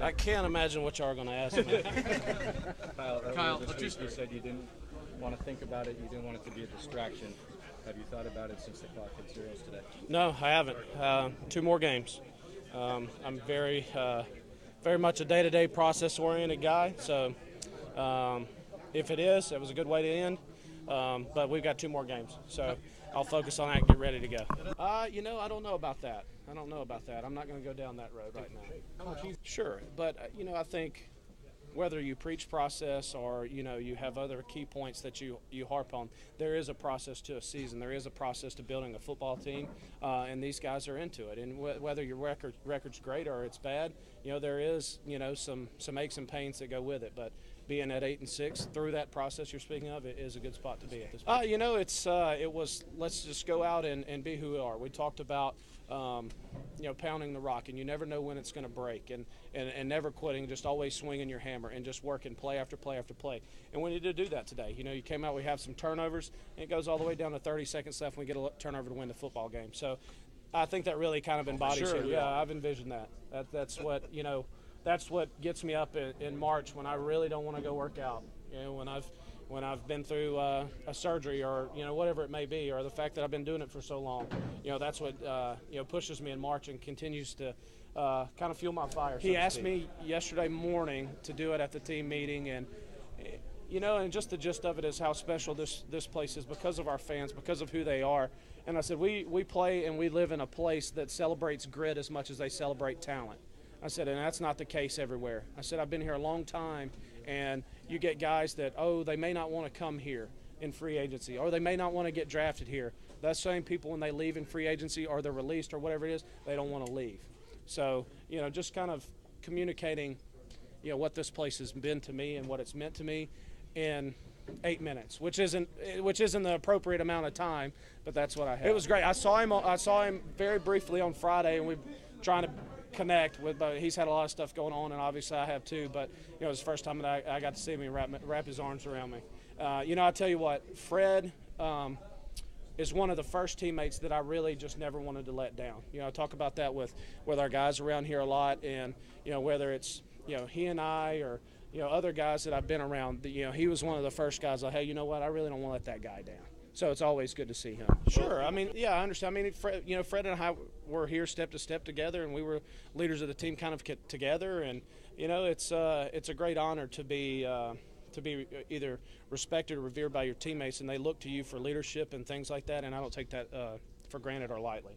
I can't imagine what y'all are going to ask me. Kyle, this week you said you didn't want to think about it. You didn't want it to be a distraction. Have you thought about it since the clock hit zeros today? No, I haven't. 2 more games. I'm very much a day-to-day process-oriented guy. So if it is, it was a good way to end. But we've got 2 more games. So I'll focus on that and get ready to go. I don't know about that. I'm not going to go down that road right now. Sure, but, I think whether you preach process or, you have other key points that you harp on, there is a process to a season. There is a process to building a football team, and these guys are into it. And whether your record's great or it's bad, there is, some aches and pains that go with it. But being at 8-6 through that process you're speaking of, it is a good spot to be at this point. It was let's just go out and be who we are. We talked about pounding the rock, and you never know when it's going to break, and never quitting, just always swinging your hammer and just working play after play after play. And we need to do that today. You came out, we have some turnovers, and it goes all the way down to 30 seconds left, and we get a turnover to win the football game. So I think that really kind of embodies it. Yeah, I've envisioned that. That's what, that's what gets me up in March when I really don't want to go work out. When I've been through a surgery or whatever it may be, or the fact that I've been doing it for so long, that's what pushes me in March and continues to kind of fuel my fire. He asked me yesterday morning to do it at the team meeting, and and just the gist of it is how special this place is because of our fans, because of who they are. And I said we play and we live in a place that celebrates grit as much as they celebrate talent. I said, and that's not the case everywhere. I said, I've been here a long time, and you get guys that, they may not want to come here in free agency, or they may not want to get drafted here. Those same people, when they leave in free agency or they're released or whatever it is, they don't want to leave. So, just kind of communicating, what this place has been to me and what it's meant to me in 8 minutes, which isn't the appropriate amount of time, but that's what I had. It was great. I saw him very briefly on Friday, and we're trying to connect with. He's had a lot of stuff going on, and obviously I have too. But it was the first time that I got to see him wrap his arms around me. I tell you what, Fred is one of the first teammates that I really just never wanted to let down. I talk about that with our guys around here a lot, and whether it's he and I or other guys that I've been around. He was one of the first guys like, hey, you know what? I really don't want to let that guy down. So it's always good to see him. Sure. I mean, yeah, I understand. I mean, Fred and I were here step to step together, and we were leaders of the team kind of together. And, it's a great honor to be either respected or revered by your teammates, and they look to you for leadership and things like that, and I don't take that for granted or lightly.